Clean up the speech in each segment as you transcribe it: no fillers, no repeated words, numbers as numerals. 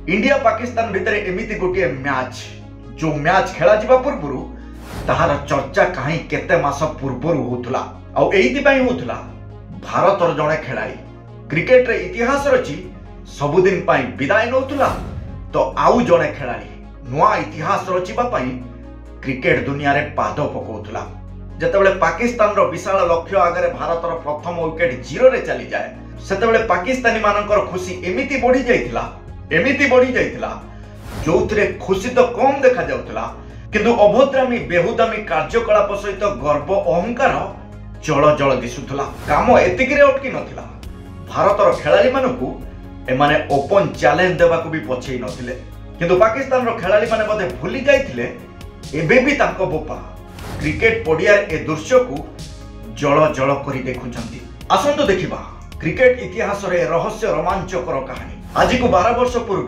India Pakistan भितर एमिति गोटे मैच जो मैच खेला जिबा पूर्व ताहार चर्चा कहीं केते मास पूर्व होतला आ एइति पई होतला भारतर जणे खेलाड़ी क्रिकेट रे इतिहास रची सबुदिन पई विदाय नौतला तो आउ जणे खेलाड़ी नुआ इतिहास रचिबा पई क्रिकेट दुनिया रे पाद पकोतला। जेतेबेले पाकिस्तान रो विशाल लक्ष्य आगरे भारतर प्रथम विकेट 0 रे चली जाए सेतेबेले पाकिस्तानी मानकर खुशी एमिति बढ़ी जाइतिला जोथिरे खुशी तो कम देखा जाउतला किंतु अभद्रामी बेहुदामी कार्यकलाप सहित गर्व अहंकार जल जल दिसुतला। काम एतिकिरे अटकी नथिला, भारतर खेलाड़ी मानकू एमाने ओपन चैलेंज देबाकू भी पछेई नथिले किंतु पाकिस्तान रो खेलाड़ी माने बदे भूली जाइतिले एबे भी तांको बोपा क्रिकेट पडिया ए दृश्य को जल जल करी देखुचंती। आसंतु देखिबा क्रिकेट इतिहास रे रहस्य रोमांचकर कहानी। आज को 12 वर्ष पूर्व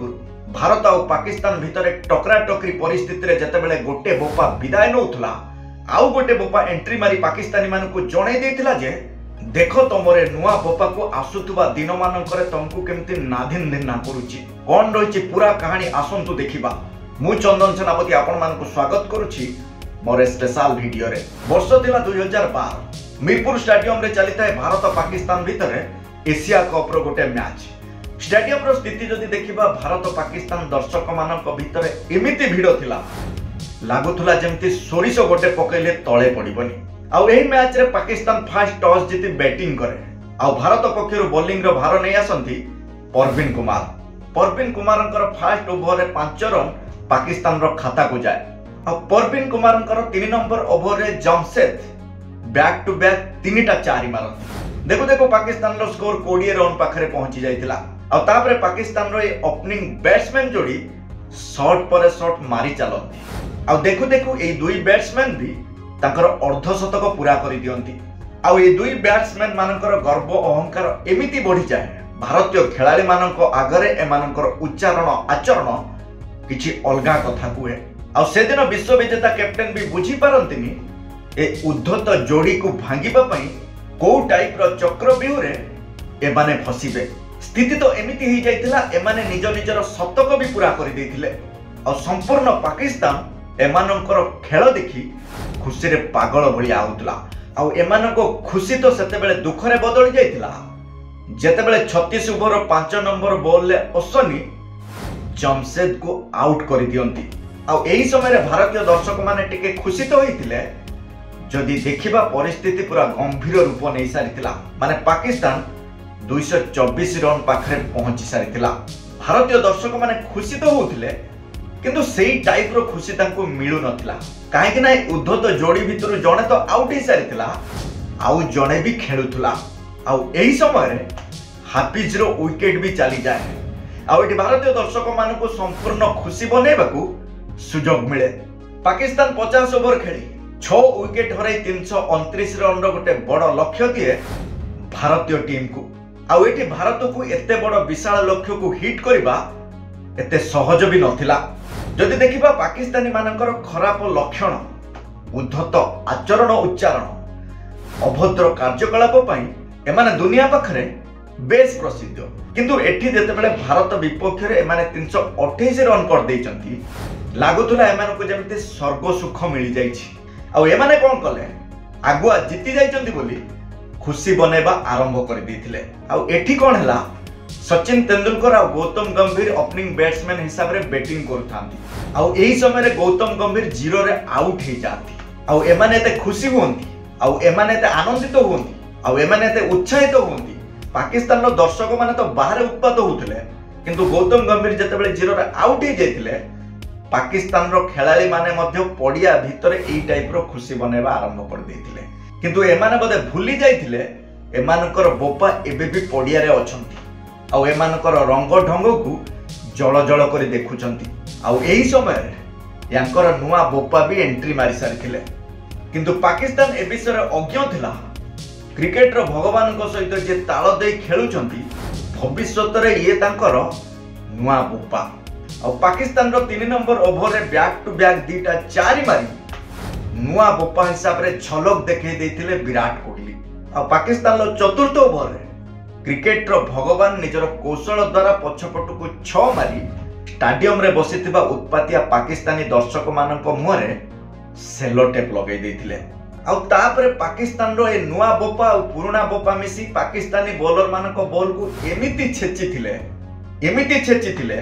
भारत और पाकिस्तान भितर टकरा टकरी परिस्थिति रे जतेबेले गोटे बोपा विदाय नौथला आउ गोटे बोपा एंट्री मारी पाकिस्तानी मानकू जणाई देथिला जे देखो तमरे नुआ बोपा को आसुतुबा दिन मानकरे तुमको केमती नाधिन धिन्ना करूची कोन रहिची पूरा कहानी आसंतु देखिबा। मु चंदन सेनापति आपण मानकू स्वागत करूची मोर स्पेशल वीडियो रे। वर्ष थिला 2012 मीरपुर स्टेडियम रे चलिता है भारत पाकिस्तान भितर एशिया कप रो गोटे मैच। स्टेडियम रो स्थिति जदि देखिबा भारत पाकिस्तान दर्शक मानक भितर एमिति भिड़ थिला लागुथुला जेमति सोरिस गोटे पकैले तळे पडिबनी। आउ एही मैच रे पाकिस्तान फर्स्ट टॉस जीति बैटिंग करे आउ भारत पक्षरु बॉलिंग रो भार नै आसंती परवीन कुमारंकर फर्स्ट ओवर रे 5 रन पाकिस्तान रो खाता को जाए। अब परवीन कुमारंकर 3 नंबर ओवर रे जमशेद बैक टू बैक 3टा 4 मारन देखो देखो पाकिस्तान रो स्कोर 20 रन पाखरे पहुंची जाइतिला। और तापरे पाकिस्तान रो ओपनिंग बैट्समैन जोड़ी शॉट पर शॉट मारी चलती और देखो देखो ए दुई बैट्समैन भी ताकर अर्धशतक पूरा करि दियंती। और ए दुई बैट्समैन मानकर गर्व अहंकार एमिति बढ़ी जाए भारतीय खेलाड़ी मानक आगरे एमानकर उच्चारण आचरण किछि अलगा कथा कुए। और से दिन विश्व विजेता कैप्टेन भी बुझी पारंतिनी ए उद्धत जोड़ी को भांगिबा पई को टाइप रो चक्रव्यूह रे एमाने फसिबे। स्थिति तो एमिति ही जाइतिला एमाने निज निजर शतक भी पूरा कर देथिले और संपूर्ण पाकिस्तान एमानकर खेल देखि खुशी रे पागल भली आउतला। और एमानको खुशी तो सेतेबेले दुख रे बदली जाइतिला जेतेबेले 36 ओवर 5 नंबर बॉल ले अश्विनी जमशेद को आउट कर दियंती। और एही समय रे भारतीय दर्शक माने टिके खुशी तो होइतिले जदि देखिबा परिस्थिति पूरा गंभीर रूप नै सारितिला माने पाकिस्तान 224 रन पाखरे पहुंची सारितिला। भारतीय दर्शक माने खुशी तो होउतिले किंतु सेही टाइप रो खुशी तांको मिलु नथिला काहे कि ना उद्धत जोड़ी भितरु जणे तो आउट ही सारितिला आउ जणे भी खेलुथला। आउ एही समय रे हाफिज रो विकेट भी चली जाए आउ एटी भारतीय दर्शक मानकु संपूर्ण खुशी बनेबाकू सुजोग मिले। पाकिस्तान 50 ओवर खेली 6 विकेट हराई 329 रन रो गोटे बड़ लक्ष्य दिए भारतीय टीम को। आउ एटी भारत को एते बड़ विशाल लक्ष्य को हिट करबा एते सहज भी नथिला। जदि देखिबा पाकिस्तानी मानकर खराब लक्षण उद्धत आचरण उच्चारण अभद्र कार्यकलाप पई एमाने दुनिया पाखरे बेस प्रसिद्ध किंतु एठी जेतेबेले भारत विपक्ष रे एमाने 328 रन कर देइचंती लागुतुला एमानको जेमिति स्वर्ग सुख मिली जाइछि। आ एमाने कोन कले आगुआ जीति जाइचंती बोली खुशी बनेबा आरंभ कर देथिले। आ एठी कोन हला सचिन तेंदुलकर और गौतम गंभीर ओपनिंग बैट्समैन हिसाब रे बैटिंग करथांती और एही समय रे गौतम गंभीर 0 रे आउट हे जाती और एमाने ते खुशी होंती और एमाने ते आनंदित होंती और एमाने ते उत्साहित होंती। पाकिस्तान रो दर्शक माने तो बाहर उत्पात होउतले किंतु गौतम गंभीर जेतेबेले 0 रे आउट हे जाइतिले पाकिस्तान रो खेलाड़ी माने मध्य पडिया भितर एही टाइप रो खुशी बनेबा आरंभ कर देथिले किंतु एमाने बदे भूली जाइतिले एमानकर बोपा एबे भी पडिया रे अछंती आउ एमानकर रंग ढंग को जल जल कर देखुचंती। आउ एही समय रे यांकर नुआ बोपा भी एंट्री मारी सारिथिले किंतु पाकिस्तान ए विषय अज्ञ थिला क्रिकेट रो भगवान को सहित जे ताल दे खेलुचंती भविष्यत रे ये तांकर नुआ बोपा। आउ पाकिस्तान रो 3 नंबर ओवर रे बैक टू बैक 2टा 4 मारी नुआ बोपा हिसाब रे झलक देखै देथिले विराट कोहली। आउ पाकिस्तान रो चतुर्थ ओवर रे क्रिकेट रो भगवान निजर कौशल द्वारा पछपट को 6 मारी स्टाडियम रे बसिथिबा उत्पातिया पाकिस्तानी दर्शक मानक मुहरे सेलो टेप लगे देथिले। आउ तापरे पाकिस्तान रो ए नुआ बोपा और पुराना बोपा मिसी पाकिस्तानी बॉलर मानक बॉल को एमिति छेची थिले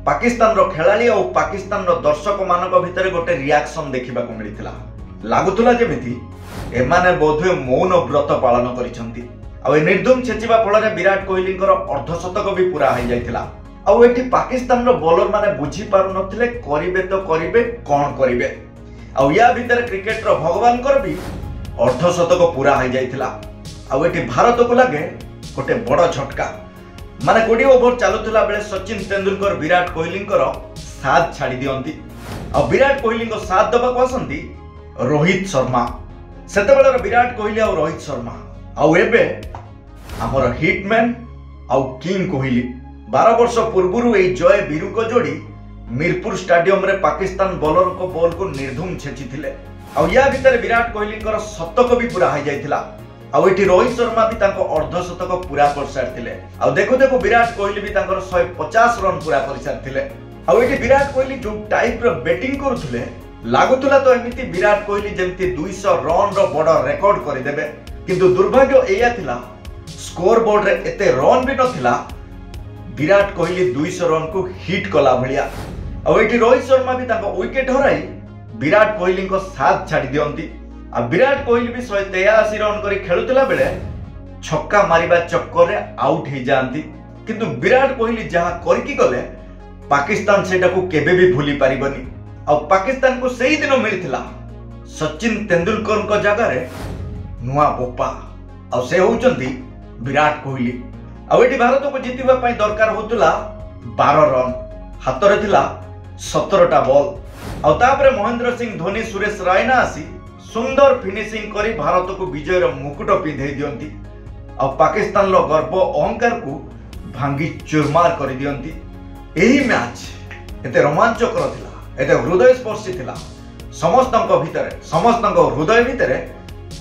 पाकिस्तान रो खेलाड़ी और पाकिस्तान रो दर्शक मानक भितर गोटे रिएक्शन देखिबा को मिलिथिला। लागुतला जेमिति एमाने बोधे मौन व्रत पालन करिसंती। आ ए निर्धुम छेचिबा फल रे विराट कोहली अर्धशतक भी पूरा हो जाइथिला। आउ एठी पाकिस्तान रो बॉलर माने बुझी पारु नथिले करिवे तो करिवे कोन करिवे। आउ या भितर क्रिकेट रो भगवान कर भी अर्धशतक पूरा हो जाइथिला। आउ एठी भारत को लागे गोटे बड़ झटका। माने 20 ओवर चलुथिला बेले सचिन तेंदुलकर विराट कोहली साथ छाड़ी दियंती। आ विराट कोहली को साथ दबा को आसंती रोहित शर्मा। सेतेबेले विराट कोहली और रोहित शर्मा आउ एबे हमर हिटमैन आउ किंग कोहली 12 वर्ष पूर्व ए जय वीरू को जोड़ी मीरपुर स्टाडियम रे पाकिस्तान बॉलर को बॉल को निर्धुम छेची थिले। आउ या भितर विराट कोहली शतक भी पूरा हो जाइथिला। आउ एठी रोहित शर्मा भी तांको अर्धशतक पूरा कर सारथिले। आउ देखो देखो विराट कोहली भी तांकर 150 रन पूरा कर सारथिले। आउ एठी विराट कोहली जो टाइप रो बैटिंग करूथले लागुतला तो एमिति विराट कोहली जेमति 200 रन रो बड़ रिकॉर्ड करि देबे। किंतु दुर्भाग्य एया थिला स्कोर बोर्ड रे एते रन भी नथिला विराट कोहली 200 रन को हिट कला भलिया। आउ एठी रोहित शर्मा भी तांको विकेट हराई विराट कोहली को साथ छाड़ी दियंती। आ विराट कोहली भी 183 रन करी खेलुतला बेले छक्का मारिबा चक्कर रे आउट हो जांती। किंतु विराट कोहली जहा करकी गले पाकिस्तान सेटा को केबे भी भूली पारिबनी। आ पाकिस्तान को सही दिन मिलथिला सचिन तेंदुलकर को जगह रे नुआ बोपा आ से होचंती विराट कोहली। आ एठी भारत को जितिबा पई दरकार होतला 12 रन। हाथ रे थिला 17टा बॉल। आ तापरे महेंद्र सिंह धोनी सुरेश रायना आसी सुंदर फिनिशिंग करी भारत को विजय रो मुकुट पिंधे दियंती। आ पाकिस्तान लो गर्व अहंकार को भांगी चुरमार करी दियंती। एही मैच एते रोमांचकर थिला, एते हृदय स्पर्शी थिला। समस्तक भितरे समस्तक हृदय भितरे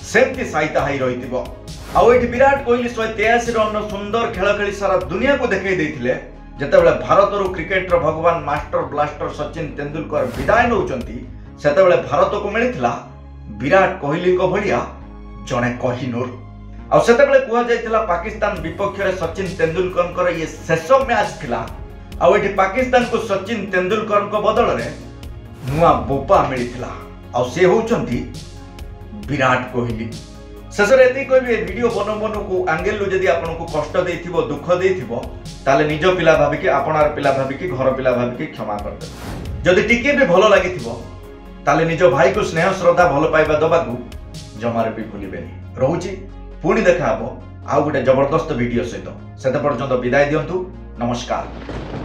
सेमती साइता हाई रहितिबो। आ एठी विराट कोहली 183 रन सुंदर खेल खेली सारा दुनिया को देखै दैथिले। जेतेबेले भारत रो क्रिकेट रो भगवान मास्टर ब्लास्टर सचिन तेंदुलकर विदाय नौचंती सेतेबेले भारत को मिलिथिला विराट कोहली को भलिया जने कोहिनूर। आ सेतेबेले कुहा जायतिला पाकिस्तान विपक्ष रे सचिन तेंदुलकर ये शेष मैच थिला। आ एठी पाकिस्तान को सचिन तेंदुलकर को बदल रे नुआ बोपा मिलिथिला। आ से होचंती विराट कोहली। शेषरे एति कहबे वीडियो बनो बनो को एंगल लो जदी आपन को कष्ट देथिबो दुख देथिबो ताले निज पिला भाबी कि आपनार पिला भाबी कि घर पिला भाबी कि क्षमा कर दे। जदी टिके भी भलो लागिथिबो ताले निज भाई को स्नेह श्रद्धा भलो पाइबा दबा को जमारे भी भूलिबेनी। रहूची पुणी देखा हबो आउ गोटे जबरदस्त वीडियो सहित। सेते पर्यंत विदाय दियंतु। नमस्कार।